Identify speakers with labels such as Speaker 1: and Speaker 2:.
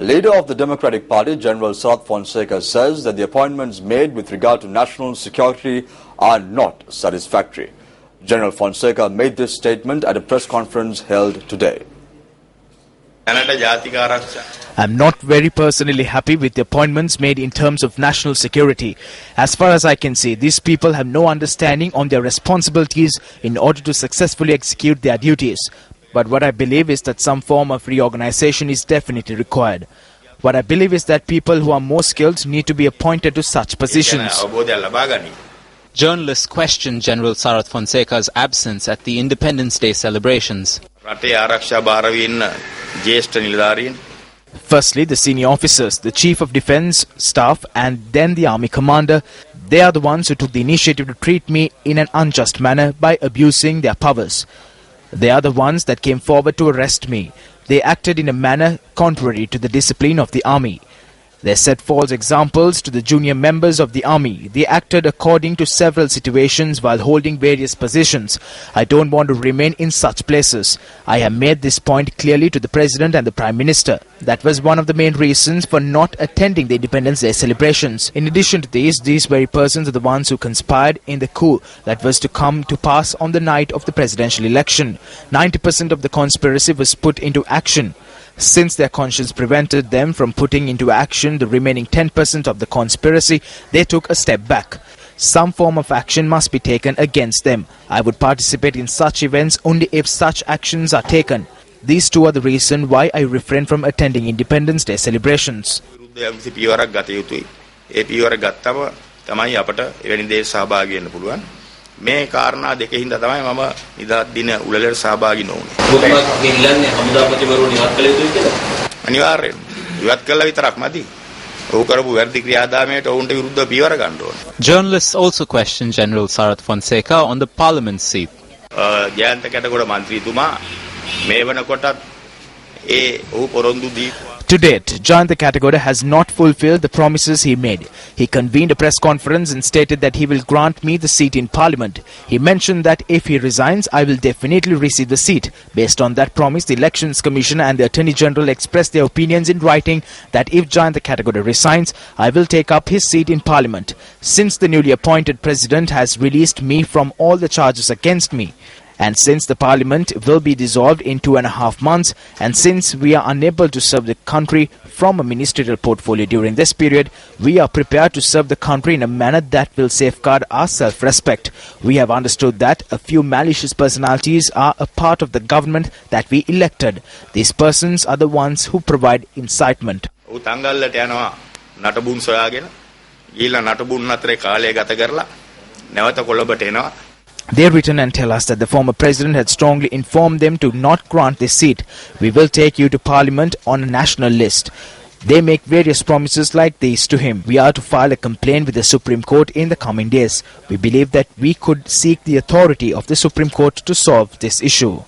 Speaker 1: Leader of the Democratic Party, General Sarath Fonseka, says that the appointments made with regard to national security are not satisfactory. General Fonseka made this statement at a press conference held today.
Speaker 2: I'm not very personally happy with the appointments made in terms of national security. As far as I can see, these people have no understanding on their responsibilities in order to successfully execute their duties. But what I believe is that some form of reorganization is definitely required. What I believe is that people who are more skilled need to be appointed to such positions.
Speaker 3: Journalists questioned General Sarath Fonseka's absence at the Independence Day celebrations.
Speaker 2: Firstly, the senior officers, the Chief of Defence Staff and then the Army Commander, they are the ones who took the initiative to treat me in an unjust manner by abusing their powers. They are the ones that came forward to arrest me. They acted in a manner contrary to the discipline of the army. They set false examples to the junior members of the army. They acted according to several situations while holding various positions. I don't want to remain in such places. I have made this point clearly to the President and the Prime Minister. That was one of the main reasons for not attending the Independence Day celebrations. In addition to these very persons are the ones who conspired in the coup that was to come to pass on the night of the presidential election. 90% of the conspiracy was put into action. Since their conscience prevented them from putting into action the remaining 10% of the conspiracy, they took a step back. Some form of action must be taken against them. I would participate in such events only if such actions are taken. These two are the reason why I refrain from attending Independence Day celebrations.
Speaker 4: මේ කාරණා දෙකේ හින්දා තමයි මම නිදහස් දින උළෙලට සහභාගී නොවුනේ.
Speaker 5: ඔබතුමා ගෙනියන්නේ හමුදාපතිවරුන් ඉවත් කළ යුතුයි කියලා.
Speaker 4: අනිවාර්යයෙන්. ඉවත් කළා විතරක් මදි. ඔහු කරපු වැරදි ක්‍රියාදාමයට ඔවුන්ට විරුද්ධව පියවර ගන්න ඕනේ.
Speaker 3: Journalists also questioned General Sarath Fonseka on the parliament seat.
Speaker 4: Jayantha කැටගොඩ මන්ත්‍රීතුමා මේ වෙනකොටත් ඒ ඔහු පොරොන්දු දී
Speaker 2: To date, Jayanta Katagowda has not fulfilled the promises he made. He convened a press conference and stated that he will grant me the seat in Parliament. He mentioned that if he resigns, I will definitely receive the seat. Based on that promise, the Elections Commission and the Attorney General expressed their opinions in writing that if Jayanta Katagowda resigns, I will take up his seat in Parliament. Since the newly appointed President has released me from all the charges against me, and since the Parliament will be dissolved in 2.5 months, and since we are unable to serve the country from a ministerial portfolio during this period, we are prepared to serve the country in a manner that will safeguard our self-respect. We have understood that a few malicious personalities are a part of the government that we elected. These persons are the ones who provide incitement. They written and tell us that the former president had strongly informed them to not grant this seat. We will take you to Parliament on a national list. They make various promises like these to him. We are to file a complaint with the Supreme Court in the coming days. We believe that we could seek the authority of the Supreme Court to solve this issue.